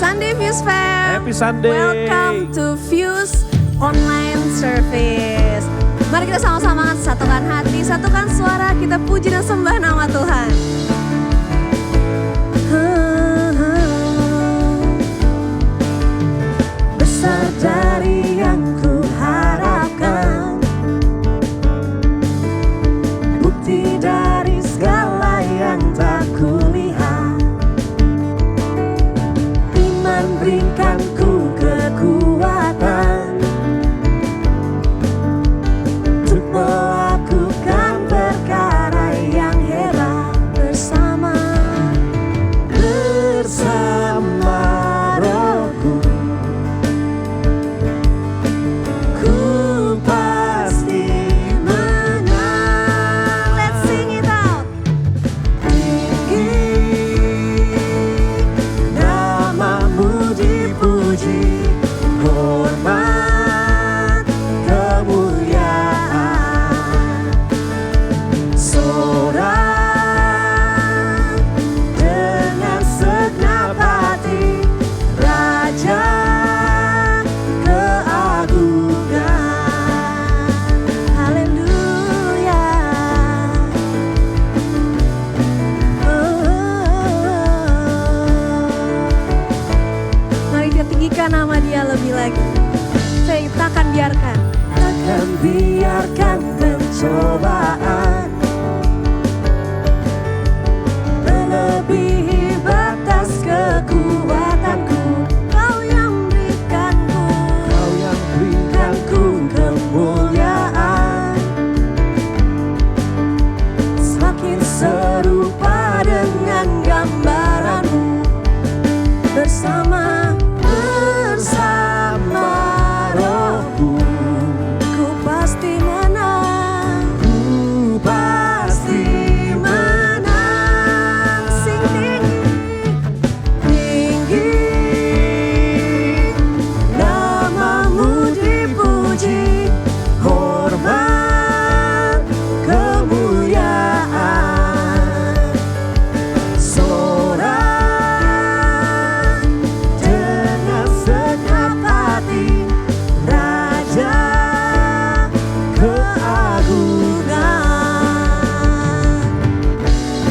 Sunday Fuse Fam. Happy Sunday. Welcome to Fuse Online Service. Mari kita sama-sama satukan hati, satukan suara, kita puji dan sembah nama Tuhan. Besar dari yang ku harapkan, bukti dari segala yang tak kulihat. Iman berikan ku kekuatan untuk melakukan perkara yang hebat bersama Rohku. Ku pasti menang. Let's sing it out. Tinggi namamu dipuji, hormat kemuliaan, sorak dengan segenap hati, Raja keagungan. Haleluya. Mari kita tinggikan nama Dia lebih lagi. Saya takkan biarkan pencobaan melebihi batas kekuatanku. Kau yang berikanku kemuliaan, semakin serupa dengan gambaranmu. Bersama Rohku, ku pasti menang. Ku pasti menang. Sing tinggi, namamu dipuji, hormat kemuliaan, sorak dengan segenap hati, Raja keagungan.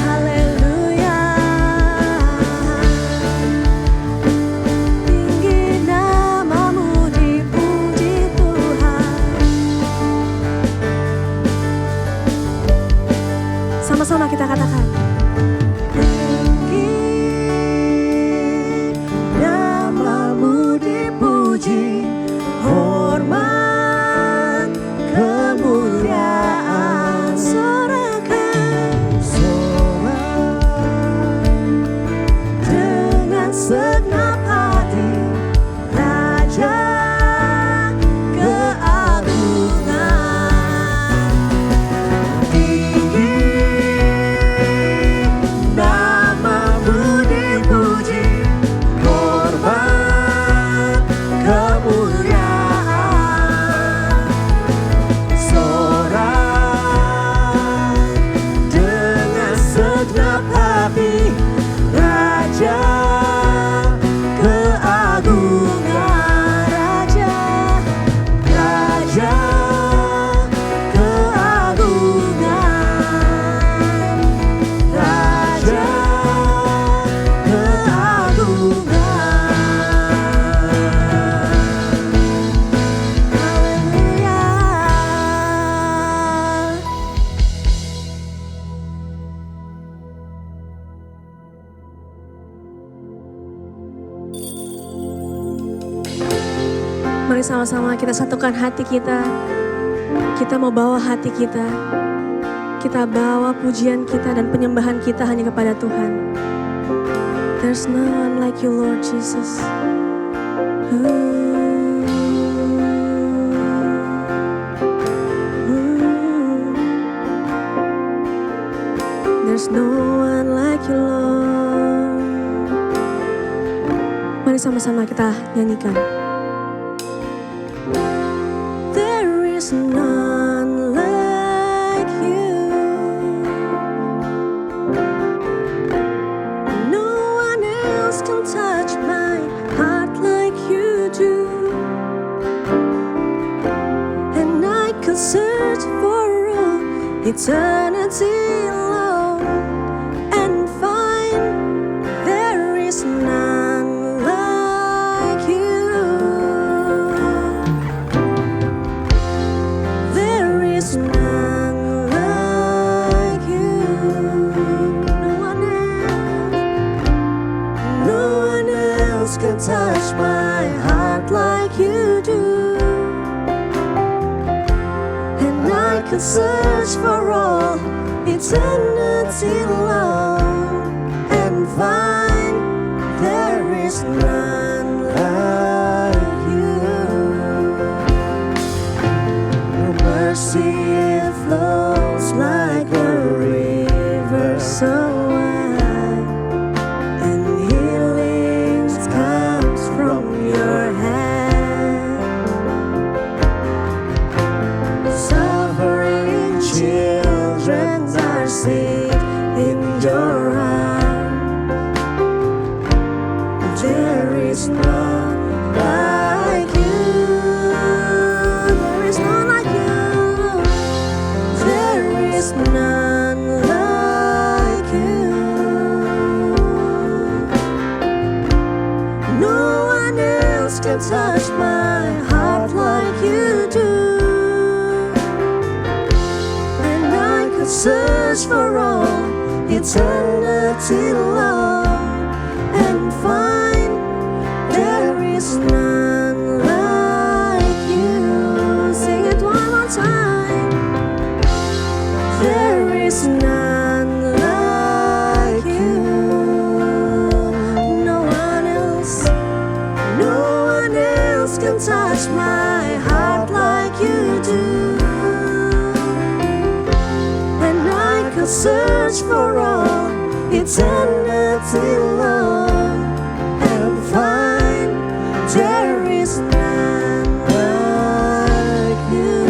Haleluya. Tinggi namamu dipuji Tuhan. Sama-sama kita katakan. Tinggi namamu dipuji, hormat kemuliaan, sorakan dengan segenap hati, Raja keagungan. Tinggi namamu dipuji, hormat kemuliaan, sorak dengan segenap hati, Raja keagungan. Raja keagungan, Raja keagungan. Haleluya. Mari sama-sama kita satukan hati kita. Kita mau bawa hati kita. Kita bawa pujian kita dan penyembahan kita hanya kepada Tuhan. There's no one like you, Lord Jesus. There's no one like you, Lord. Mari sama-sama kita nyanyikan. There is none like you. No one else can touch my eternity long and find there is none like you. There is none like you. No one else can touch my heart like you do. And I could search for all eternity long and find there is none like you. Your mercy, it flows like a river so wide, and healing comes from your hand. Suffering children are safe in your arms. There is none like you. There is none like you. There is none like you. No one else can touch my heart like you do. And I could search for all eternity long and find there is none like you. Sing it one more time. There is none like you. No one else can touch my heart like you do. And I could search for all eternity long and find there is none like you.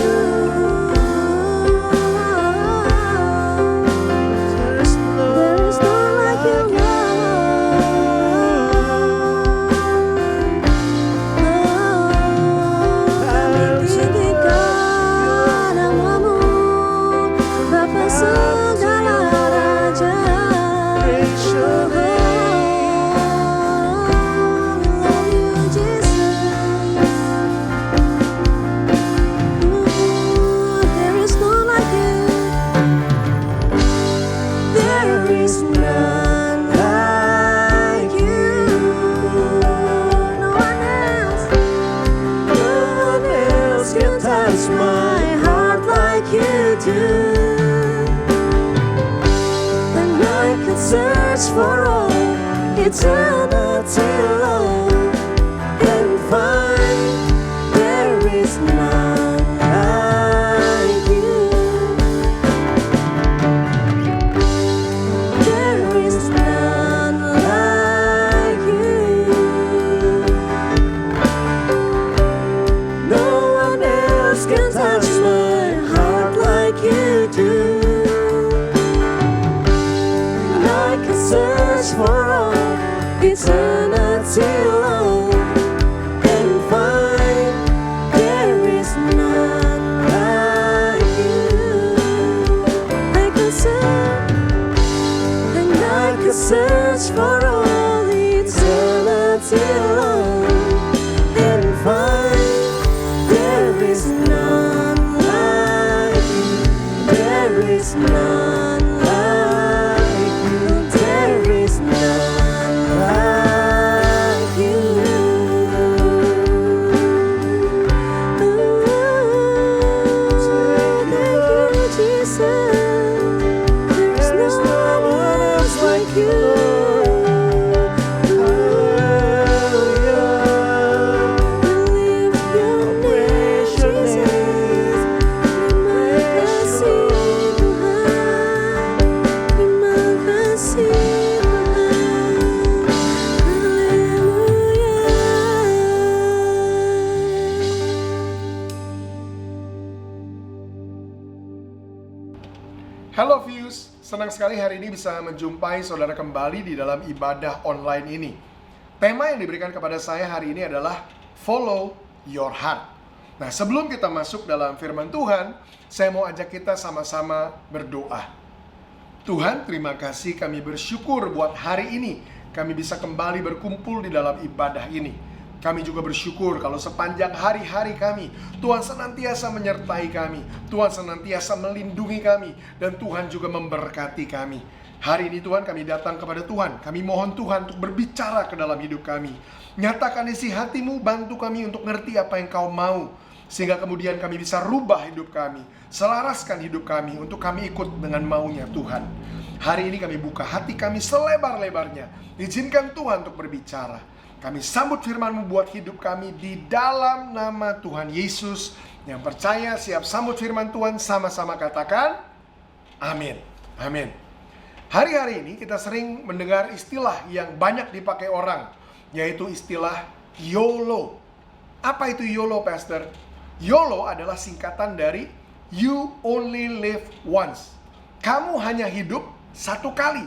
There is none like you, Kami tinggikan namamu, Bapa segala raja. My heart like you do. And I could search for all eternity long and find there is none like you. There is none like you. No one else can touch my heart like you do. And I can search for all eternity long and find there is none like you. I can search, and I can search for all eternity long and find there is none like you. There is none like you. There is none like you. Thank you, Jesus. There is no one else like you. Hello Views, senang sekali hari ini bisa menjumpai saudara kembali di dalam ibadah online ini. Tema yang diberikan kepada saya hari ini adalah Follow Your Heart. Nah, sebelum kita masuk dalam firman Tuhan, saya mau ajak kita sama-sama berdoa. Tuhan, terima kasih, kami bersyukur buat hari ini kami bisa kembali berkumpul di dalam ibadah ini. Kami juga bersyukur kalau sepanjang hari-hari kami, Tuhan senantiasa menyertai kami, Tuhan senantiasa melindungi kami, dan Tuhan juga memberkati kami. Hari ini Tuhan, kami datang kepada Tuhan. Kami mohon Tuhan untuk berbicara ke dalam hidup kami. Nyatakan isi hati-Mu, bantu kami untuk ngerti apa yang Kau mau, sehingga kemudian kami bisa rubah hidup kami, selaraskan hidup kami untuk kami ikut dengan maunya Tuhan. Hari ini kami buka hati kami selebar-lebarnya. Izinkan Tuhan untuk berbicara. Kami sambut firman-Mu buat hidup kami di dalam nama Tuhan Yesus. Yang percaya siap sambut firman Tuhan, sama-sama katakan amin. Amin. Hari-hari ini kita sering mendengar istilah yang banyak dipakai orang, yaitu istilah YOLO. Apa itu YOLO, Pastor? YOLO adalah singkatan dari You Only Live Once. Kamu hanya hidup satu kali.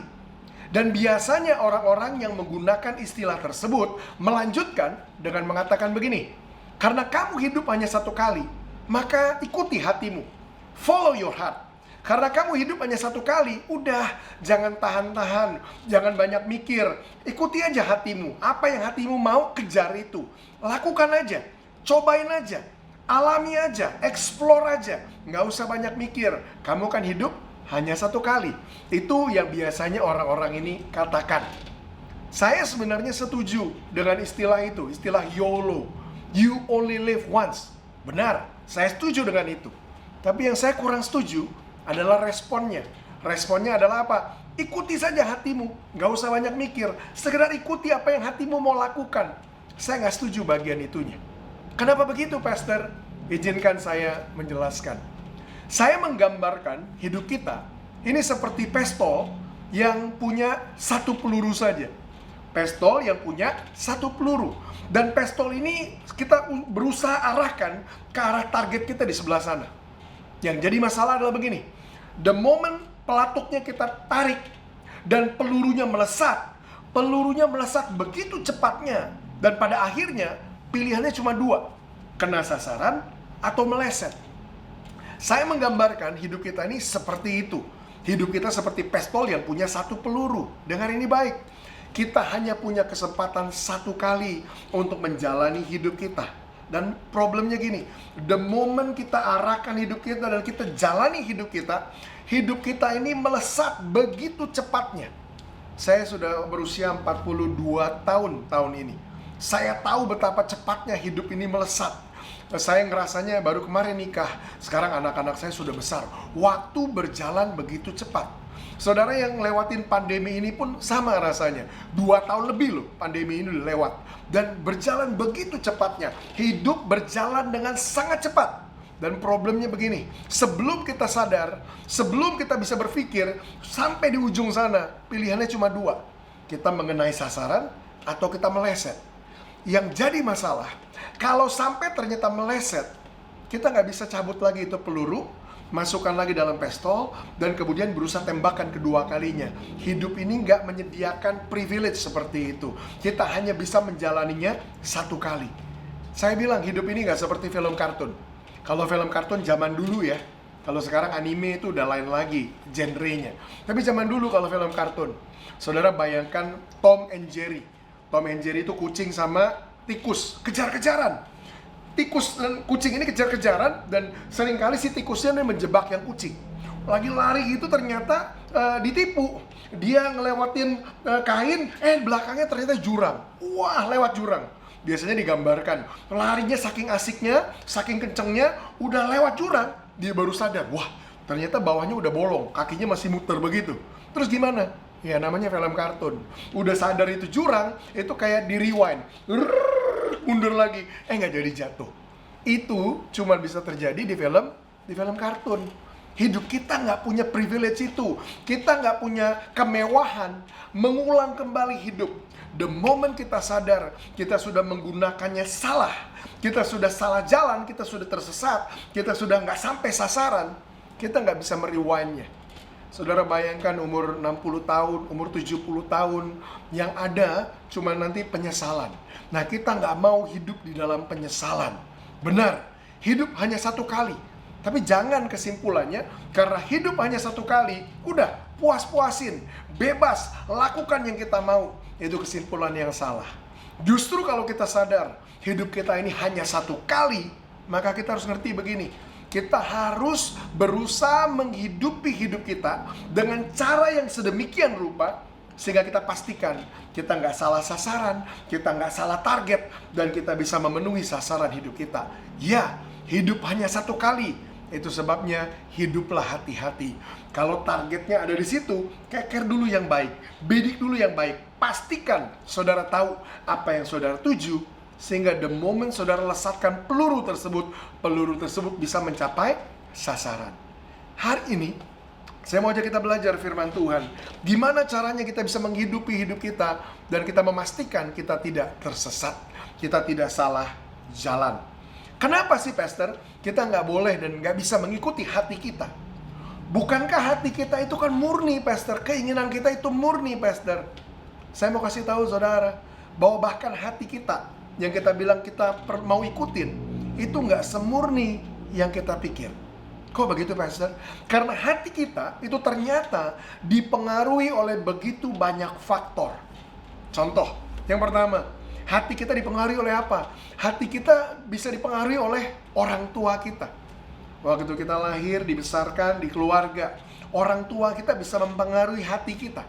Dan biasanya orang-orang yang menggunakan istilah tersebut melanjutkan dengan mengatakan begini, karena kamu hidup hanya satu kali, maka ikuti hatimu. Follow your heart. Karena kamu hidup hanya satu kali, udah, jangan tahan-tahan, jangan banyak mikir. Ikuti aja hatimu. Apa yang hatimu mau, kejar itu. Lakukan aja, cobain aja, alami aja, explore aja. Nggak usah banyak mikir. Kamu kan hidup hanya satu kali. Itu yang biasanya orang-orang ini katakan. Saya sebenarnya setuju dengan istilah itu, istilah YOLO. You only live once. Benar, saya setuju dengan itu. Tapi yang saya kurang setuju adalah responnya. Responnya adalah apa? Ikuti saja hatimu, nggak usah banyak mikir. Sekedar ikuti apa yang hatimu mau lakukan. Saya nggak setuju bagian itunya. Kenapa begitu, Pastor? Izinkan saya menjelaskan. Saya menggambarkan hidup kita ini seperti pistol yang punya satu peluru saja. Pistol yang punya satu peluru. Dan pistol ini kita berusaha arahkan ke arah target kita di sebelah sana. Yang jadi masalah adalah begini. The moment pelatuknya kita tarik dan pelurunya melesat. Pelurunya melesat begitu cepatnya. Dan pada akhirnya pilihannya cuma dua. Kena sasaran atau meleset. Saya menggambarkan hidup kita ini seperti itu. Hidup kita seperti pistol yang punya satu peluru. Dengar ini baik. Kita hanya punya kesempatan satu kali untuk menjalani hidup kita. Dan problemnya gini, the moment kita arahkan hidup kita dan kita jalani hidup kita ini melesat begitu cepatnya. Saya sudah berusia 42 tahun ini. Saya tahu betapa cepatnya hidup ini melesat. Saya ngerasanya baru kemarin nikah. Sekarang anak-anak saya sudah besar. Waktu berjalan begitu cepat. Saudara yang lewatin pandemi ini pun sama rasanya. 2 tahun lebih loh pandemi ini udah lewat. Dan berjalan begitu cepatnya. Hidup berjalan dengan sangat cepat. Dan problemnya begini, sebelum kita sadar, sebelum kita bisa berpikir, sampai di ujung sana, pilihannya cuma dua. Kita mengenai sasaran atau kita meleset. Yang jadi masalah, kalau sampai ternyata meleset, kita nggak bisa cabut lagi itu peluru, masukkan lagi dalam pistol, dan kemudian berusaha tembakan kedua kalinya. Hidup ini nggak menyediakan privilege seperti itu. Kita hanya bisa menjalaninya satu kali. Saya bilang hidup ini nggak seperti film kartun. Kalau film kartun zaman dulu ya, kalau sekarang anime itu udah lain lagi genrenya. Tapi zaman dulu kalau film kartun, saudara bayangkan Tom and Jerry. Tom and Jerry itu kucing sama tikus, kejar-kejaran. Tikus dan kucing ini kejar-kejaran, dan seringkali si tikusnya menjebak yang kucing. Lagi lari itu ternyata ditipu. Dia ngelewatin kain, belakangnya ternyata jurang. Wah, lewat jurang. Biasanya digambarkan, larinya saking asiknya, saking kencengnya, udah lewat jurang, dia baru sadar, wah ternyata bawahnya udah bolong, kakinya masih muter begitu. Terus gimana? Ya namanya film kartun. Udah sadar itu jurang, itu kayak di rewind, mundur lagi, nggak jadi jatuh. Itu cuma bisa terjadi di film kartun. Hidup kita nggak punya privilege itu. Kita nggak punya kemewahan mengulang kembali hidup. The moment kita sadar, kita sudah menggunakannya salah, kita sudah salah jalan, kita sudah tersesat, kita sudah nggak sampai sasaran, kita nggak bisa merewindnya. Saudara bayangkan umur 60 tahun, umur 70 tahun, yang ada cuma nanti penyesalan. Nah kita nggak mau hidup di dalam penyesalan. Benar, hidup hanya satu kali. Tapi jangan kesimpulannya, karena hidup hanya satu kali, udah puas-puasin, bebas, lakukan yang kita mau. Itu kesimpulan yang salah. Justru kalau kita sadar, hidup kita ini hanya satu kali, maka kita harus ngerti begini. Kita harus berusaha menghidupi hidup kita dengan cara yang sedemikian rupa, sehingga kita pastikan kita nggak salah sasaran, kita nggak salah target, dan kita bisa memenuhi sasaran hidup kita. Ya, hidup hanya satu kali. Itu sebabnya hiduplah hati-hati. Kalau targetnya ada di situ, keker dulu yang baik, bidik dulu yang baik. Pastikan saudara tahu apa yang saudara tuju, sehingga the moment saudara lesatkan peluru tersebut bisa mencapai sasaran. Hari ini saya mau ajak kita belajar firman Tuhan. Gimana caranya kita bisa menghidupi hidup kita, dan kita memastikan kita tidak tersesat, kita tidak salah jalan. Kenapa sih Pastor kita nggak boleh dan nggak bisa mengikuti hati kita? Bukankah hati kita itu kan murni, Pastor? Keinginan kita itu murni, Pastor. Saya mau kasih tahu saudara, bahwa bahkan hati kita yang kita bilang kita mau ikutin, itu nggak semurni yang kita pikir. Kok begitu, Pastor? Karena hati kita itu ternyata dipengaruhi oleh begitu banyak faktor. Contoh, yang pertama, hati kita dipengaruhi oleh apa? Hati kita bisa dipengaruhi oleh orang tua kita. Waktu kita lahir, dibesarkan di keluarga, orang tua kita bisa mempengaruhi hati kita.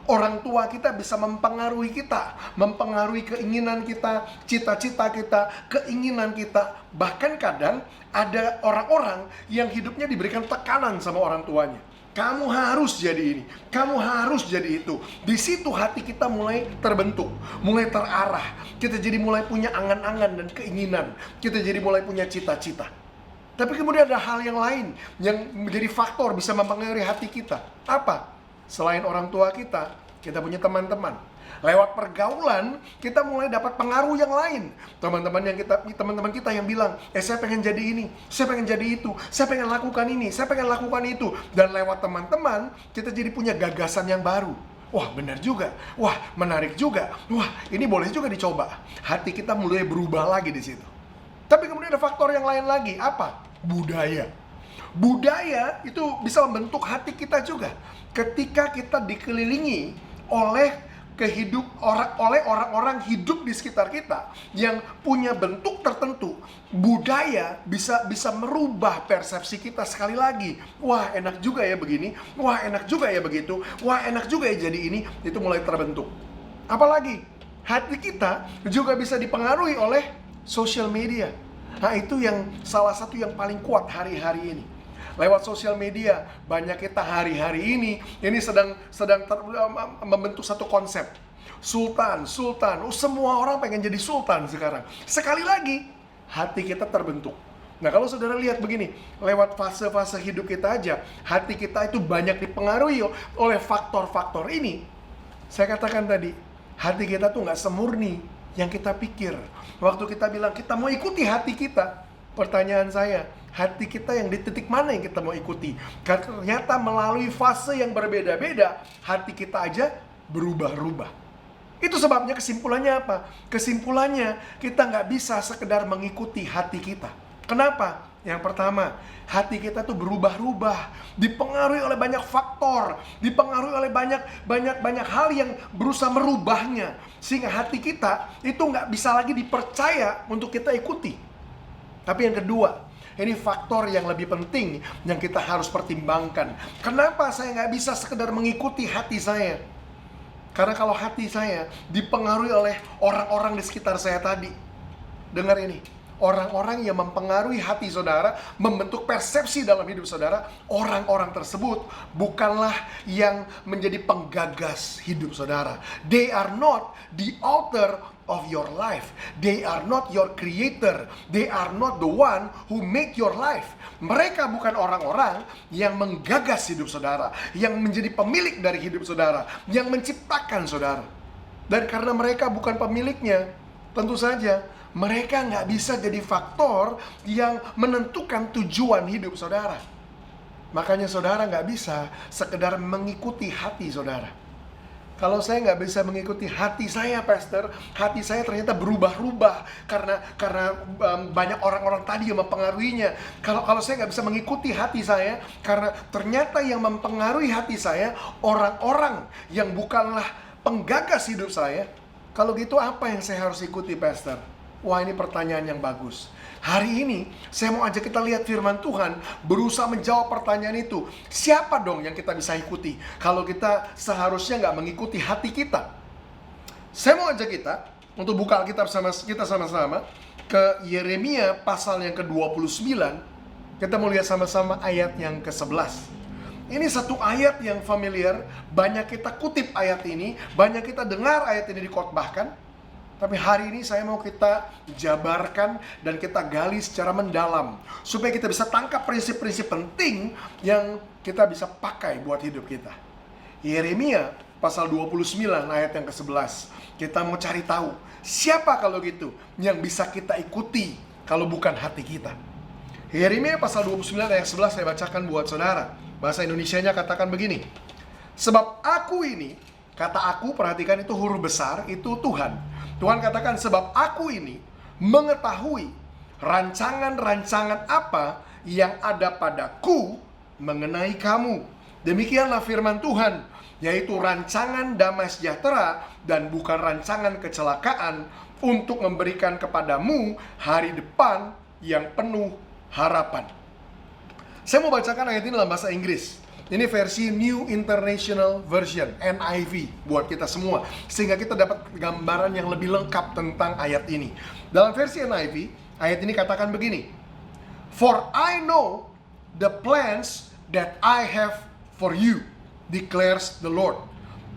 Orang tua kita bisa mempengaruhi kita, mempengaruhi keinginan kita, cita-cita kita, keinginan kita. Bahkan kadang ada orang-orang yang hidupnya diberikan tekanan sama orang tuanya. Kamu harus jadi ini, kamu harus jadi itu. Di situ hati kita mulai terbentuk, mulai terarah. Kita jadi mulai punya angan-angan dan keinginan. Kita jadi mulai punya cita-cita. Tapi kemudian ada hal yang lain yang menjadi faktor bisa mempengaruhi hati kita. Apa? Selain orang tua kita punya teman-teman. Lewat pergaulan, kita mulai dapat pengaruh yang lain. Teman-teman kita yang bilang, saya pengen jadi ini, saya pengen jadi itu, saya pengen lakukan ini, saya pengen lakukan itu. Dan lewat teman-teman, kita jadi punya gagasan yang baru. Wah, benar juga. Wah, menarik juga. Wah, ini boleh juga dicoba. Hati kita mulai berubah lagi di situ. Tapi kemudian ada faktor yang lain lagi. Apa? Budaya. Budaya itu bisa membentuk hati kita juga. Ketika kita dikelilingi oleh orang-orang hidup di sekitar kita yang punya bentuk tertentu, budaya bisa merubah persepsi kita sekali lagi. Wah, enak juga ya begini. Wah, enak juga ya begitu. Wah, enak juga ya jadi ini. Itu mulai terbentuk. Apalagi hati kita juga bisa dipengaruhi oleh social media. Nah, itu yang salah satu yang paling kuat hari-hari ini. Lewat sosial media, banyak kita hari-hari ini sedang membentuk satu konsep. Sultan. Semua orang pengen jadi sultan sekarang. Sekali lagi, hati kita terbentuk. Nah, kalau saudara lihat begini, lewat fase-fase hidup kita aja, hati kita itu banyak dipengaruhi oleh faktor-faktor ini. Saya katakan tadi, hati kita tuh nggak semurni yang kita pikir. Waktu kita bilang kita mau ikuti hati kita, pertanyaan saya, hati kita yang di titik mana yang kita mau ikuti? Karena ternyata melalui fase yang berbeda-beda, hati kita aja berubah-ubah. Itu sebabnya kesimpulannya apa? Kesimpulannya kita nggak bisa sekedar mengikuti hati kita. Kenapa? Yang pertama, hati kita tuh berubah-ubah, dipengaruhi oleh banyak faktor, dipengaruhi oleh banyak hal yang berusaha merubahnya, sehingga hati kita itu nggak bisa lagi dipercaya untuk kita ikuti. Tapi yang kedua, ini faktor yang lebih penting yang kita harus pertimbangkan. Kenapa saya nggak bisa sekedar mengikuti hati saya? Karena kalau hati saya dipengaruhi oleh orang-orang di sekitar saya tadi. Dengar ini, orang-orang yang mempengaruhi hati saudara, membentuk persepsi dalam hidup saudara, orang-orang tersebut bukanlah yang menjadi penggagas hidup saudara. They are not the author of your life. They are not your creator. They are not the one who make your life. Mereka bukan orang-orang yang menggagas hidup saudara, yang menjadi pemilik dari hidup saudara, yang menciptakan saudara. Dan karena mereka bukan pemiliknya, tentu saja mereka nggak bisa jadi faktor yang menentukan tujuan hidup saudara. Makanya saudara nggak bisa sekedar mengikuti hati saudara. Kalau saya nggak bisa mengikuti hati saya, Pastor, hati saya ternyata berubah-ubah karena banyak orang-orang tadi yang mempengaruhinya. Kalau saya nggak bisa mengikuti hati saya, karena ternyata yang mempengaruhi hati saya orang-orang yang bukanlah penggagas hidup saya. Kalau gitu apa yang saya harus ikuti, Pastor? Wah, ini pertanyaan yang bagus. Hari ini saya mau ajak kita lihat firman Tuhan, berusaha menjawab pertanyaan itu. Siapa dong yang kita bisa ikuti kalau kita seharusnya nggak mengikuti hati kita? Saya mau ajak kita untuk buka Alkitab kita sama-sama ke Yeremia pasal yang ke-29. Kita mau lihat sama-sama ayat yang ke-11. Ini satu ayat yang familiar, banyak kita kutip ayat ini, banyak kita dengar ayat ini dikhotbahkan. Tapi hari ini saya mau kita jabarkan dan kita gali secara mendalam, supaya kita bisa tangkap prinsip-prinsip penting yang kita bisa pakai buat hidup kita. Yeremia pasal 29 ayat yang ke-11. Kita mau cari tahu, siapa kalau gitu yang bisa kita ikuti kalau bukan hati kita. Yeremia pasal 29 ayat 11 saya bacakan buat saudara. Bahasa Indonesianya katakan begini. Sebab aku ini, kata aku, perhatikan itu huruf besar, itu Tuhan. Tuhan katakan, sebab aku ini mengetahui rancangan-rancangan apa yang ada padaku mengenai kamu. Demikianlah firman Tuhan, yaitu rancangan damai sejahtera dan bukan rancangan kecelakaan, untuk memberikan kepadamu hari depan yang penuh harapan. Saya mau bacakan ayat ini dalam bahasa Inggris. Ini versi New International Version, NIV, buat kita semua, sehingga kita dapat gambaran yang lebih lengkap tentang ayat ini. Dalam versi NIV, ayat ini katakan begini. For I know the plans that I have for you, declares the Lord.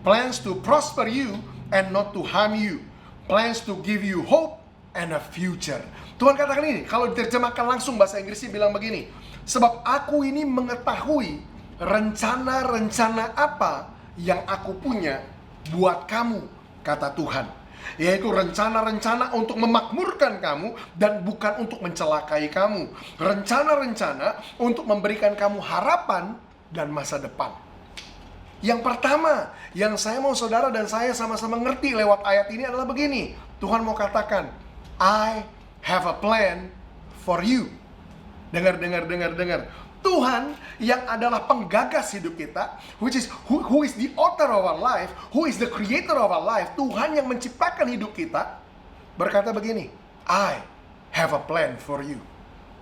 Plans to prosper you and not to harm you. Plans to give you hope and a future. Tuhan katakan ini, kalau diterjemahkan langsung bahasa Inggrisnya bilang begini. Sebab aku ini mengetahui rencana-rencana apa yang aku punya buat kamu, kata Tuhan. Yaitu rencana-rencana untuk memakmurkan kamu dan bukan untuk mencelakai kamu. Rencana-rencana untuk memberikan kamu harapan dan masa depan. Yang pertama, yang saya mau saudara dan saya sama-sama ngerti lewat ayat ini adalah begini. Tuhan mau katakan, I have a plan for you. Dengar. Tuhan yang adalah penggagas hidup kita, who is the author of our life, who is the creator of our life, Tuhan yang menciptakan hidup kita, berkata begini, I have a plan for you.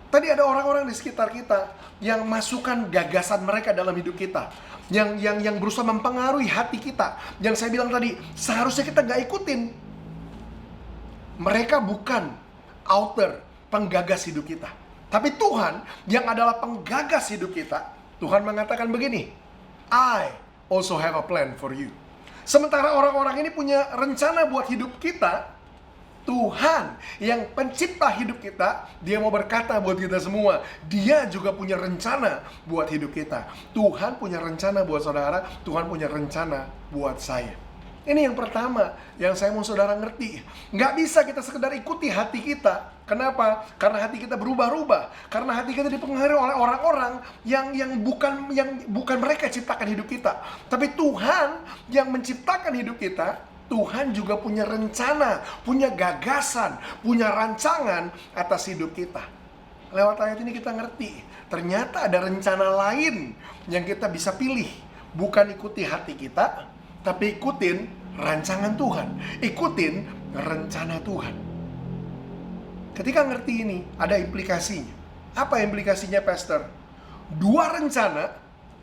Tadi ada orang-orang di sekitar kita yang masukkan gagasan mereka dalam hidup kita, yang berusaha mempengaruhi hati kita. Yang saya bilang tadi, seharusnya kita gak ikutin. Mereka bukan author, penggagas hidup kita. Tapi Tuhan yang adalah penggagas hidup kita, Tuhan mengatakan begini, I also have a plan for you. Sementara orang-orang ini punya rencana buat hidup kita, Tuhan yang pencipta hidup kita, Dia mau berkata buat kita semua, Dia juga punya rencana buat hidup kita. Tuhan punya rencana buat saudara, Tuhan punya rencana buat saya. Ini yang pertama yang saya mau saudara ngerti. Nggak bisa kita sekedar ikuti hati kita. Kenapa? Karena hati kita berubah-ubah. Karena hati kita dipengaruhi oleh orang-orang yang bukan mereka ciptakan hidup kita. Tapi Tuhan yang menciptakan hidup kita, Tuhan juga punya rencana, punya gagasan, punya rancangan atas hidup kita. Lewat ayat ini kita ngerti, ternyata ada rencana lain yang kita bisa pilih. Bukan ikuti hati kita, tapi ikutin rancangan Tuhan, ikutin rencana Tuhan. Ketika ngerti ini, ada implikasinya. Apa implikasinya, Pastor? Dua rencana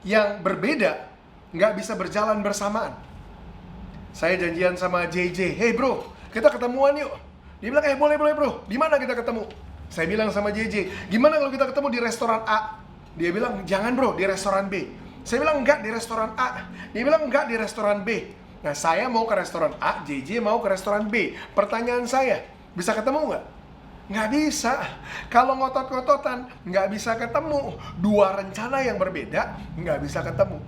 yang berbeda nggak bisa berjalan bersamaan. Saya janjian sama JJ, hey bro, kita ketemuan yuk. Dia bilang, boleh bro, di mana kita ketemu? Saya bilang sama JJ, gimana kalau kita ketemu di restoran A? Dia bilang, jangan bro, di restoran B. Saya bilang, enggak, di restoran A. Dia bilang, enggak, di restoran B. Nah, saya mau ke restoran A, JJ mau ke restoran B. Pertanyaan saya, bisa ketemu nggak? Nggak bisa. Kalau ngotot-ngototan, nggak bisa ketemu. Dua rencana yang berbeda, nggak bisa ketemu.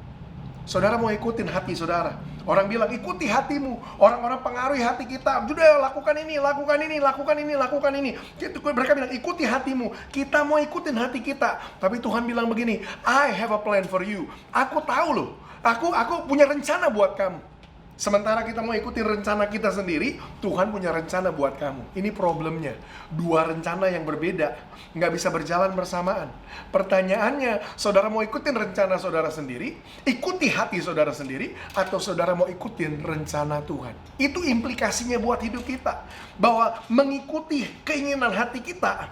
Saudara mau ikutin hati saudara. Orang bilang, ikuti hatimu. Orang-orang pengaruhi hati kita. Sudah, lakukan ini. Mereka bilang, ikuti hatimu. Kita mau ikutin hati kita. Tapi Tuhan bilang begini, I have a plan for you. Aku tahu loh. Aku punya rencana buat kamu. Sementara kita mau ikutin rencana kita sendiri, Tuhan punya rencana buat kamu. Ini problemnya. Dua rencana yang berbeda, nggak bisa berjalan bersamaan. Pertanyaannya, saudara mau ikutin rencana saudara sendiri, ikuti hati saudara sendiri, atau saudara mau ikutin rencana Tuhan? Itu implikasinya buat hidup kita. Bahwa mengikuti keinginan hati kita,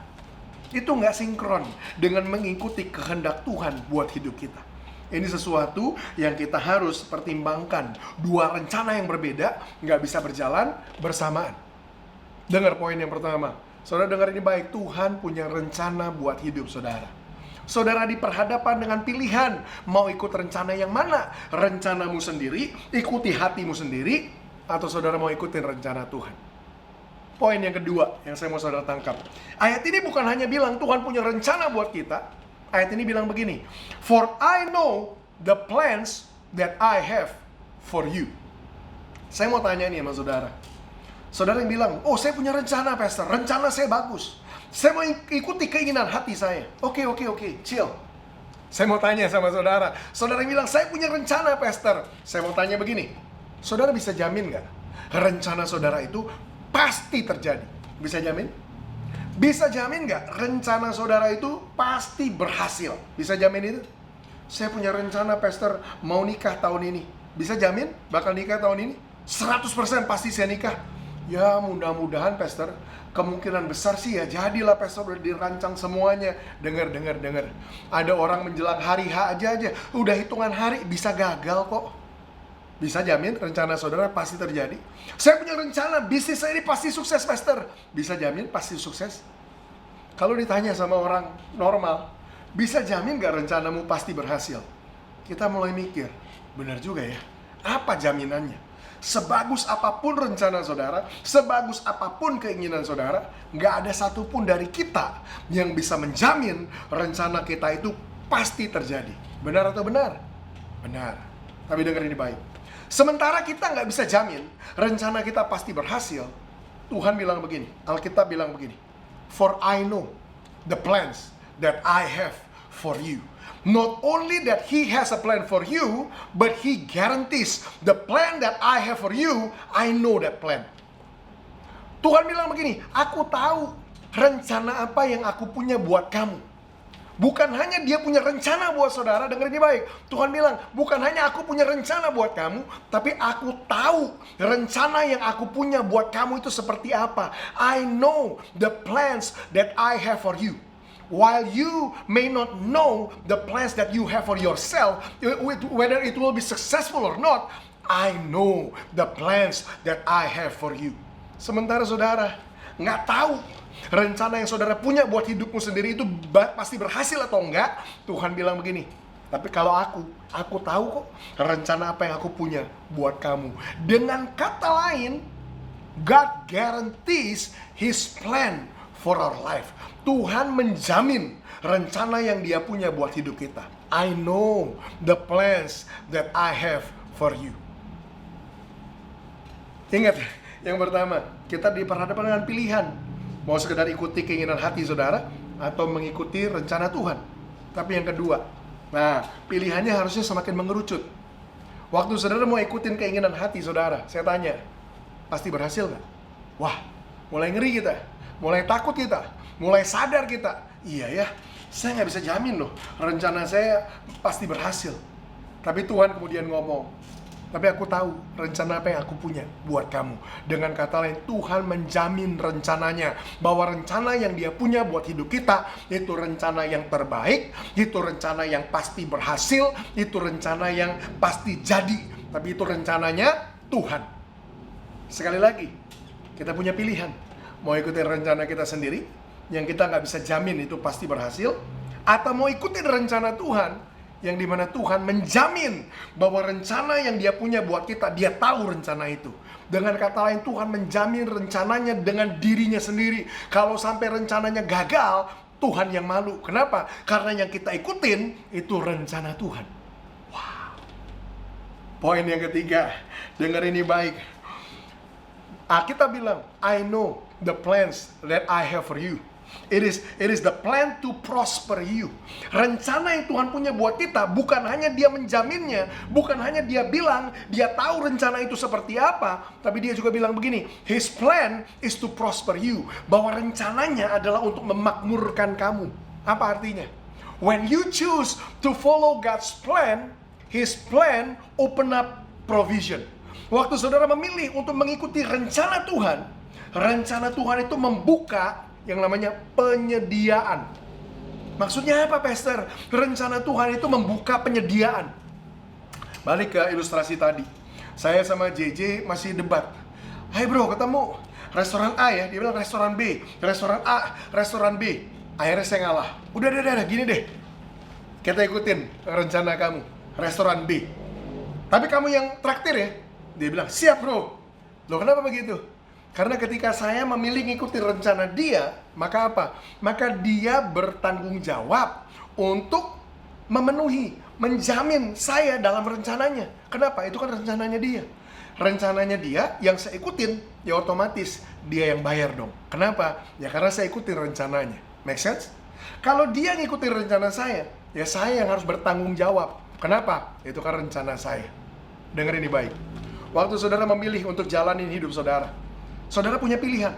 itu nggak sinkron dengan mengikuti kehendak Tuhan buat hidup kita. Ini sesuatu yang kita harus pertimbangkan. Dua rencana yang berbeda nggak bisa berjalan bersamaan. Dengar poin yang pertama. Saudara dengar ini baik. Tuhan punya rencana buat hidup saudara. Saudara diperhadapkan dengan pilihan. Mau ikut rencana yang mana? Rencanamu sendiri, ikuti hatimu sendiri, atau saudara mau ikutin rencana Tuhan? Poin yang kedua yang saya mau saudara tangkap. Ayat ini bukan hanya bilang Tuhan punya rencana buat kita. Ayat ini bilang begini, "For I know the plans that I have for you." Saya mau tanya nih sama saudara. Saudara yang bilang, "Oh, saya punya rencana, Pastor. Rencana saya bagus. Saya mau ikuti keinginan hati saya." Oke, chill. Saya mau tanya sama saudara. Saudara yang bilang, "Saya punya rencana, Pastor." Saya mau tanya begini. Saudara bisa jamin nggak? Rencana saudara itu pasti terjadi. Bisa jamin? Bisa jamin nggak rencana saudara itu pasti berhasil? Bisa jamin itu? Saya punya rencana, Pastor, mau nikah tahun ini. Bisa jamin bakal nikah tahun ini? 100% pasti saya nikah. Ya mudah-mudahan, Pastor. Kemungkinan besar sih ya, jadilah, Pastor, udah dirancang semuanya. Dengar. Ada orang menjelang hari H aja, udah hitungan hari, bisa gagal kok. Bisa jamin rencana saudara pasti terjadi? Saya punya rencana, bisnis saya ini pasti sukses, Pastor. Bisa jamin pasti sukses? Kalau ditanya sama orang normal, bisa jamin gak rencanamu pasti berhasil? Kita mulai mikir, benar juga ya, apa jaminannya? Sebagus apapun rencana saudara, sebagus apapun keinginan saudara, gak ada satupun dari kita yang bisa menjamin rencana kita itu pasti terjadi. Benar atau benar? Benar. Tapi dengar ini baik. Sementara kita nggak bisa jamin rencana kita pasti berhasil, Tuhan bilang begini, Alkitab bilang begini, "For I know the plans that I have for you." Not only that He has a plan for you, but He guarantees the plan that I have for you, I know that plan. Tuhan bilang begini, aku tahu rencana apa yang aku punya buat kamu. Bukan hanya Dia punya rencana buat saudara, dengar ini baik. Tuhan bilang, bukan hanya aku punya rencana buat kamu, tapi aku tahu rencana yang aku punya buat kamu itu seperti apa. I know the plans that I have for you. While you may not know the plans that you have for yourself, whether it will be successful or not, I know the plans that I have for you. Sementara saudara nggak tahu rencana yang saudara punya buat hidupmu sendiri itu pasti berhasil atau enggak. Tuhan bilang begini, tapi kalau aku tahu kok rencana apa yang aku punya buat kamu. Dengan kata lain, God guarantees His plan for our life. Tuhan menjamin rencana yang Dia punya buat hidup kita. I know the plans that I have for you. Ingat, yang pertama, kita diperhadapkan dengan pilihan. Mau sekedar ikuti keinginan hati saudara, atau mengikuti rencana Tuhan. Tapi yang kedua, nah pilihannya harusnya semakin mengerucut. Waktu saudara mau ikutin keinginan hati saudara, saya tanya, pasti berhasil gak? Wah, mulai ngeri kita, mulai takut kita, mulai sadar kita. Iya ya, saya gak bisa jamin loh, rencana saya pasti berhasil. Tapi Tuhan kemudian ngomong, tapi aku tahu rencana apa yang aku punya buat kamu. Dengan kata lain, Tuhan menjamin rencananya, bahwa rencana yang Dia punya buat hidup kita itu rencana yang terbaik, itu rencana yang pasti berhasil, itu rencana yang pasti jadi. Tapi itu rencananya Tuhan. Sekali lagi, kita punya pilihan. Mau ikutin rencana kita sendiri, yang kita nggak bisa jamin itu pasti berhasil, atau mau ikutin rencana Tuhan, yang dimana Tuhan menjamin bahwa rencana yang Dia punya buat kita, Dia tahu rencana itu. Dengan kata lain, Tuhan menjamin rencananya dengan dirinya sendiri. Kalau sampai rencananya gagal, Tuhan yang malu. Kenapa? Karena yang kita ikutin itu rencana Tuhan. Wow. Poin yang ketiga, dengar ini baik. Kita bilang, I know the plans that I have for you. It is the plan to prosper you. Rencana yang Tuhan punya buat kita bukan hanya Dia menjaminnya, bukan hanya Dia bilang Dia tahu rencana itu seperti apa, tapi Dia juga bilang begini, His plan is to prosper you. Bahwa rencananya adalah untuk memakmurkan kamu. Apa artinya? When you choose to follow God's plan, His plan open up provision. Waktu saudara memilih untuk mengikuti rencana Tuhan itu membuka yang namanya penyediaan. Maksudnya apa, Pastor? Rencana Tuhan itu membuka penyediaan. Balik ke ilustrasi tadi. Saya sama JJ masih debat. Hai bro, ketemu restoran A ya, dia bilang restoran B. Restoran A, restoran B. Akhirnya saya ngalah. Udah, gini deh. Kita ikutin rencana kamu, restoran B. Tapi kamu yang traktir ya? Dia bilang, siap bro. Loh kenapa begitu? Karena ketika saya memilih ngikutin rencana Dia, maka apa? Maka Dia bertanggung jawab untuk memenuhi, menjamin saya dalam rencananya. Kenapa? Itu kan rencananya Dia. Rencananya Dia yang saya ikutin, ya otomatis Dia yang bayar dong. Kenapa? Ya karena saya ikutin rencananya. Make sense? Kalau Dia ngikutin rencana saya, ya saya yang harus bertanggung jawab. Kenapa? Itu kan rencana saya. Dengar ini baik. Waktu saudara memilih untuk jalanin hidup saudara punya pilihan.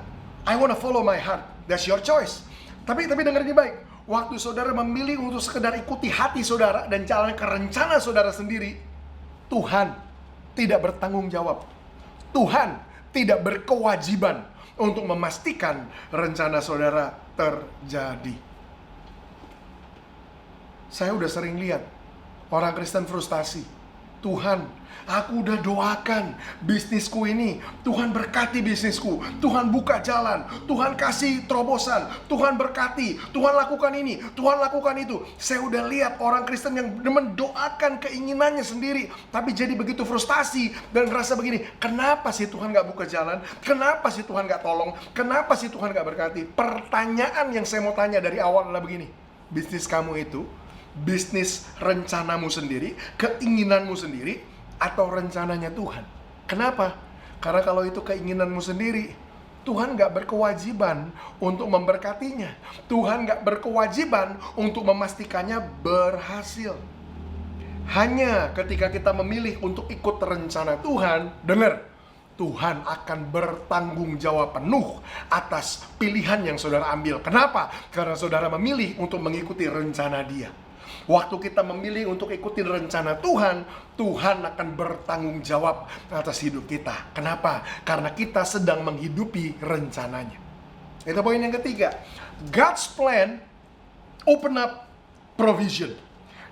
I wanna follow my heart. That's your choice. Tapi dengar ini baik. Waktu saudara memilih untuk sekedar ikuti hati saudara dan jalan ke rencana saudara sendiri, Tuhan tidak bertanggung jawab. Tuhan tidak berkewajiban untuk memastikan rencana saudara terjadi. Saya udah sering lihat orang Kristen frustasi. Tuhan, aku udah doakan bisnisku ini. Tuhan berkati bisnisku. Tuhan buka jalan. Tuhan kasih terobosan. Tuhan berkati. Tuhan lakukan ini. Tuhan lakukan itu. Saya udah lihat orang Kristen yang mendoakan keinginannya sendiri, tapi jadi begitu frustasi dan ngerasa begini, kenapa sih Tuhan gak buka jalan? Kenapa sih Tuhan gak tolong? Kenapa sih Tuhan gak berkati? Pertanyaan yang saya mau tanya dari awal adalah begini, bisnis kamu itu bisnis rencanamu sendiri, keinginanmu sendiri, atau rencananya Tuhan? Kenapa? Karena kalau itu keinginanmu sendiri, Tuhan gak berkewajiban untuk memberkatinya. Tuhan gak berkewajiban untuk memastikannya berhasil. Hanya ketika kita memilih untuk ikut rencana Tuhan, dengar, Tuhan akan bertanggung jawab penuh atas pilihan yang saudara ambil. Kenapa? Karena saudara memilih untuk mengikuti rencana Dia. Waktu kita memilih untuk ikutin rencana Tuhan, Tuhan akan bertanggung jawab atas hidup kita. Kenapa? Karena kita sedang menghidupi rencananya. Itu poin yang ketiga. God's plan open up provision.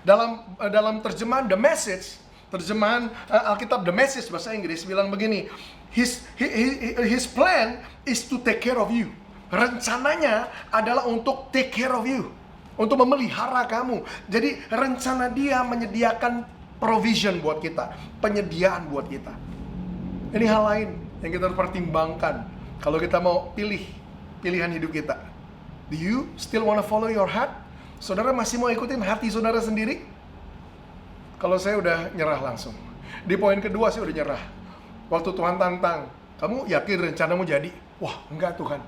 Dalam terjemahan The Message, terjemahan Alkitab The Message bahasa Inggris bilang begini, His plan is to take care of you. Rencananya adalah untuk take care of you, untuk memelihara kamu. Jadi rencana Dia menyediakan provision buat kita, penyediaan buat kita. Ini hal lain yang kita harus pertimbangkan kalau kita mau pilih pilihan hidup kita. Do you still wanna follow your heart? Saudara masih mau ikutin hati saudara sendiri? Kalau saya udah nyerah langsung. Di poin kedua saya udah nyerah. Waktu Tuhan tantang, kamu yakin rencanamu jadi? Wah, enggak Tuhan.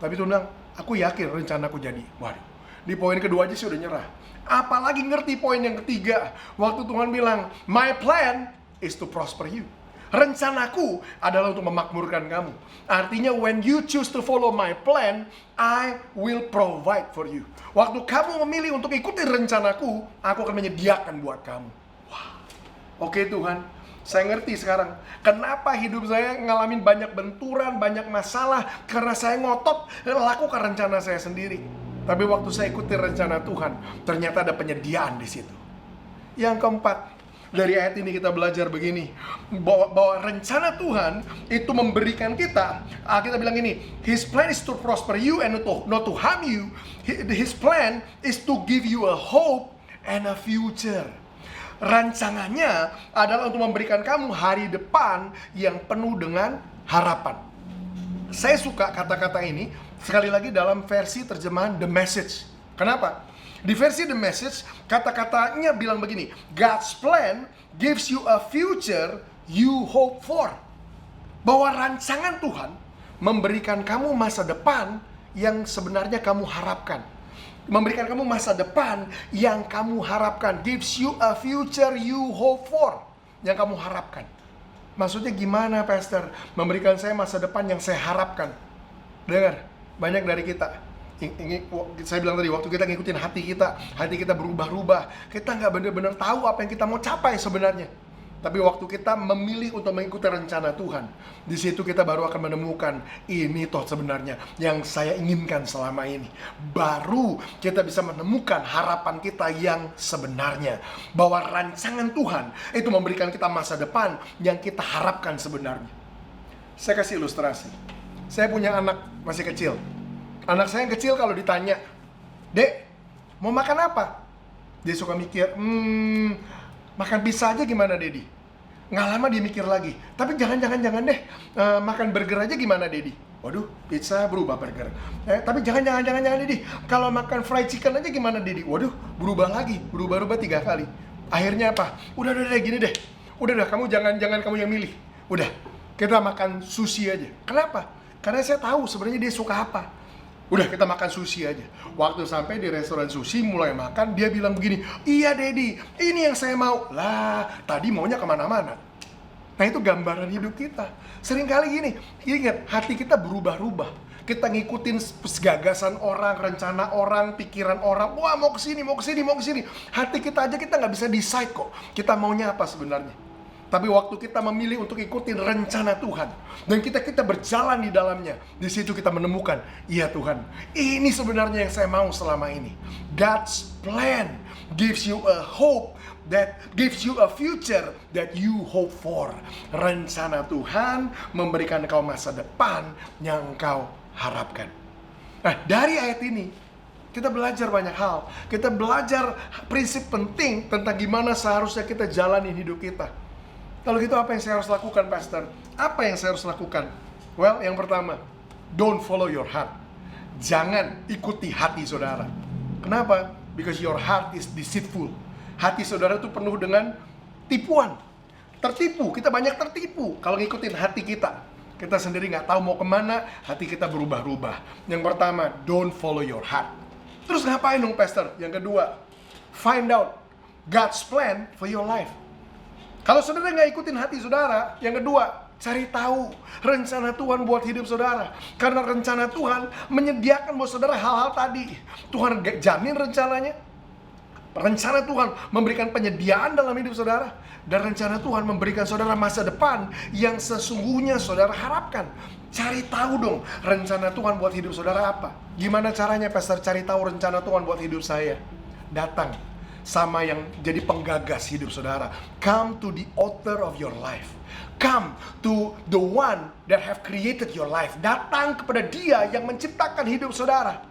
Tapi Tuhan bilang, aku yakin rencanaku jadi. Waduh. Di poin kedua aja sih udah nyerah. Apalagi ngerti poin yang ketiga. Waktu Tuhan bilang, my plan is to prosper you. Rencanaku adalah untuk memakmurkan kamu. Artinya when you choose to follow my plan, I will provide for you. Waktu kamu memilih untuk ikuti rencanaku, aku akan menyediakan buat kamu. Wah. Oke Tuhan, saya ngerti sekarang kenapa hidup saya ngalamin banyak benturan, banyak masalah, karena saya ngotot lakukan rencana saya sendiri. Tapi waktu saya ikuti rencana Tuhan, ternyata ada penyediaan di situ. Yang keempat, dari ayat ini kita belajar begini, bahwa rencana Tuhan itu memberikan kita bilang ini, His plan is to prosper you and not to harm you. His plan is to give you a hope and a future. Rancangannya adalah untuk memberikan kamu hari depan yang penuh dengan harapan. Saya suka kata-kata ini sekali lagi dalam versi terjemahan The Message. Kenapa? Di versi The Message, kata-katanya bilang begini, God's plan gives you a future you hope for. Bahwa rancangan Tuhan memberikan kamu masa depan yang sebenarnya kamu harapkan. Memberikan kamu masa depan yang kamu harapkan. Gives you a future you hope for. Yang kamu harapkan. Maksudnya gimana, Pastor? Memberikan saya masa depan yang saya harapkan. Dengar, banyak dari kita. Saya bilang tadi, waktu kita ngikutin hati kita berubah-ubah. Kita nggak benar-benar tahu apa yang kita mau capai sebenarnya. Tapi waktu kita memilih untuk mengikuti rencana Tuhan, di situ kita baru akan menemukan ini toh sebenarnya yang saya inginkan selama ini. Baru kita bisa menemukan harapan kita yang sebenarnya, bahwa rancangan Tuhan itu memberikan kita masa depan yang kita harapkan sebenarnya. Saya kasih ilustrasi. Saya punya anak masih kecil. Anak saya yang kecil kalau ditanya, "Dek, mau makan apa?" Dia suka mikir, makan pizza aja gimana, Dedi? Nggak lama dia mikir lagi, tapi jangan deh, makan burger aja gimana, Dedi? Waduh, pizza berubah burger. Tapi jangan, Dedi. Kalau makan fried chicken aja gimana, Dedi? Waduh, berubah 3 kali. Akhirnya apa? Udah gini deh. Udah, kamu jangan kamu yang milih. Udah, kita makan sushi aja. Kenapa? Karena saya tahu sebenarnya dia suka apa. Udah, kita makan sushi aja. Waktu sampai di restoran sushi, mulai makan, dia bilang begini, "Iya, Dedi, ini yang saya mau." Lah, tadi maunya kemana-mana. Nah, itu gambaran hidup kita. Seringkali gini, ingat, hati kita berubah-ubah. Kita ngikutin gagasan orang, rencana orang, pikiran orang. Wah, mau kesini. Hati kita aja kita nggak bisa decide kok. Kita maunya apa sebenarnya. Tapi waktu kita memilih untuk ikutin rencana Tuhan dan kita berjalan di dalamnya, di situ kita menemukan, iya Tuhan, ini sebenarnya yang saya mau selama ini. God's plan gives you a hope that gives you a future that you hope for. Rencana Tuhan memberikan engkau masa depan yang engkau harapkan. Nah, dari ayat ini kita belajar banyak hal. Kita belajar prinsip penting tentang gimana seharusnya kita jalanin hidup kita. Kalau gitu apa yang saya harus lakukan, Pastor? Apa yang saya harus lakukan? Well, yang pertama, don't follow your heart. Jangan ikuti hati saudara. Kenapa? Because your heart is deceitful. Hati saudara itu penuh dengan tipuan. Tertipu, kita banyak tertipu kalau ngikutin hati kita. Kita sendiri nggak tahu mau kemana, hati kita berubah-ubah. Yang pertama, don't follow your heart. Terus ngapain dong, Pastor? Yang kedua, find out God's plan for your life. Kalau saudara nggak ikutin hati saudara, yang kedua, cari tahu rencana Tuhan buat hidup saudara. Karena rencana Tuhan menyediakan buat saudara hal-hal tadi. Tuhan jamin rencananya. Rencana Tuhan memberikan penyediaan dalam hidup saudara. Dan rencana Tuhan memberikan saudara masa depan yang sesungguhnya saudara harapkan. Cari tahu dong rencana Tuhan buat hidup saudara apa. Gimana caranya, Pastor, cari tahu rencana Tuhan buat hidup saya? Datang sama yang jadi penggagas hidup saudara. Come to the author of your life. Come to the one that have created your life. Datang kepada dia yang menciptakan hidup saudara.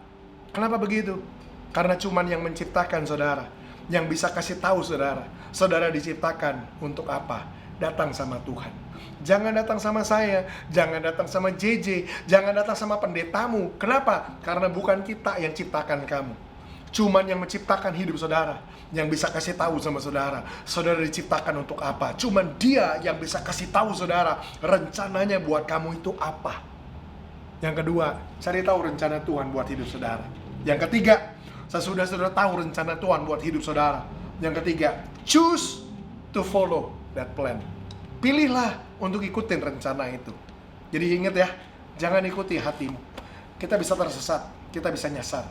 Kenapa begitu? Karena cuman yang menciptakan saudara, yang bisa kasih tahu saudara, saudara diciptakan untuk apa. Datang sama Tuhan. Jangan datang sama saya, jangan datang sama JJ, jangan datang sama pendetamu. Kenapa? Karena bukan kita yang ciptakan kamu. Cuman yang menciptakan hidup saudara, yang bisa kasih tahu sama saudara, saudara diciptakan untuk apa. Cuman dia yang bisa kasih tahu saudara rencananya buat kamu itu apa. Yang kedua, cari tahu rencana Tuhan buat hidup saudara. Yang ketiga, sesudah saudara tahu rencana Tuhan buat hidup saudara, yang ketiga, choose to follow that plan. Pilihlah untuk ikutin rencana itu. Jadi ingat ya, jangan ikuti hatimu. Kita bisa tersesat, kita bisa nyasar.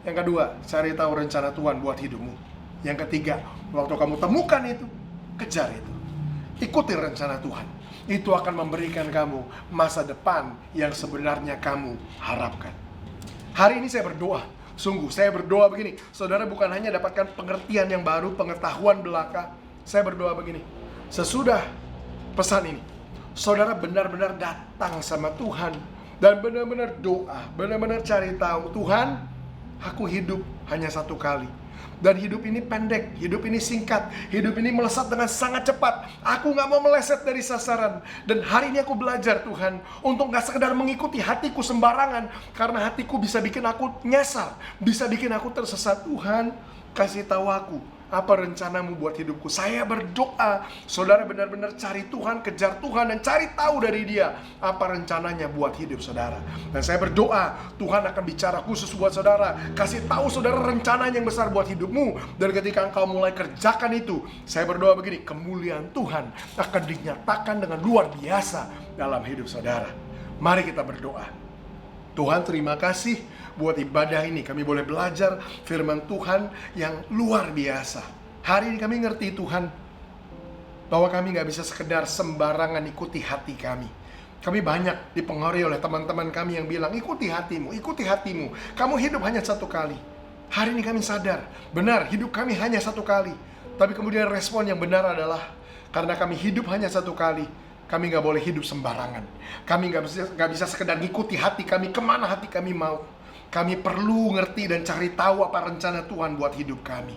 Yang kedua, cari tahu rencana Tuhan buat hidupmu. Yang ketiga, waktu kamu temukan itu, kejar itu. Ikuti rencana Tuhan. Itu akan memberikan kamu masa depan yang sebenarnya kamu harapkan. Hari ini saya berdoa. Sungguh, saya berdoa begini. Saudara bukan hanya dapatkan pengertian yang baru, pengetahuan belaka. Saya berdoa begini. Sesudah pesan ini, saudara benar-benar datang sama Tuhan. Dan benar-benar doa, benar-benar cari tahu, Tuhan, aku hidup hanya satu kali. Dan hidup ini pendek, hidup ini singkat, hidup ini melesat dengan sangat cepat. Aku gak mau meleset dari sasaran. Dan hari ini aku belajar, Tuhan, untuk gak sekedar mengikuti hatiku sembarangan. Karena hatiku bisa bikin aku nyasar, bisa bikin aku tersesat. Tuhan, kasih tahu aku Apa rencanamu buat hidupku? Saya berdoa saudara benar-benar cari Tuhan, kejar Tuhan, dan cari tahu dari Dia apa rencananya buat hidup saudara. Dan saya berdoa Tuhan akan bicara khusus buat saudara, kasih tahu saudara rencananya yang besar buat hidupmu. Dan ketika engkau mulai kerjakan itu, saya berdoa begini, kemuliaan Tuhan akan dinyatakan dengan luar biasa dalam hidup saudara. Mari kita berdoa. Tuhan, terima kasih buat ibadah ini. Kami boleh belajar firman Tuhan yang luar biasa. Hari ini kami ngerti Tuhan, bahwa kami gak bisa sekedar sembarangan ikuti hati kami. Kami banyak dipengaruhi oleh teman-teman kami yang bilang, ikuti hatimu, ikuti hatimu. Kamu hidup hanya satu kali. Hari ini kami sadar, benar hidup kami hanya satu kali. Tapi kemudian respon yang benar adalah, karena kami hidup hanya satu kali, kami gak boleh hidup sembarangan. Kami gak bisa sekedar ngikuti hati kami, kemana hati kami mau. Kami perlu ngerti dan cari tahu apa rencana Tuhan buat hidup kami.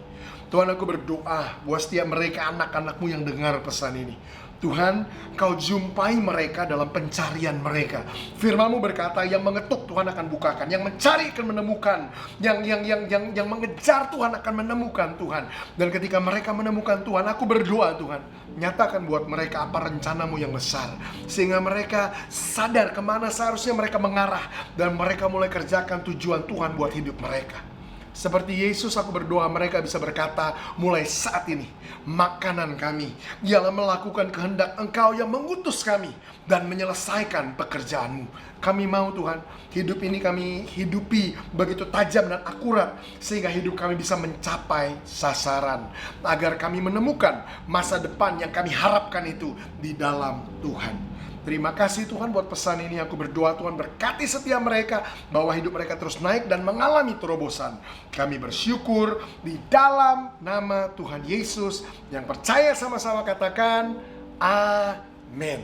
Tuhan, aku berdoa buat setiap mereka anak-anakmu yang dengar pesan ini. Tuhan, Kau jumpai mereka dalam pencarian mereka. Firman-Mu berkata, yang mengetuk Tuhan akan bukakan, yang mencari akan menemukan, yang mengejar Tuhan akan menemukan Tuhan. Dan ketika mereka menemukan Tuhan, aku berdoa Tuhan, nyatakan buat mereka apa rencana-Mu yang besar, sehingga mereka sadar kemana seharusnya mereka mengarah, dan mereka mulai kerjakan tujuan Tuhan buat hidup mereka. Seperti Yesus, aku berdoa mereka bisa berkata, mulai saat ini makanan kami ialah melakukan kehendak Engkau yang mengutus kami dan menyelesaikan pekerjaan-Mu. Kami mau Tuhan, hidup ini kami hidupi begitu tajam dan akurat, sehingga hidup kami bisa mencapai sasaran, agar kami menemukan masa depan yang kami harapkan itu di dalam Tuhan. Terima kasih Tuhan buat pesan ini. Aku berdoa Tuhan berkati setiap mereka, bahwa hidup mereka terus naik dan mengalami terobosan. Kami bersyukur di dalam nama Tuhan Yesus. Yang percaya sama-sama katakan amin.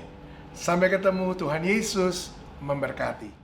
Sampai ketemu, Tuhan Yesus memberkati.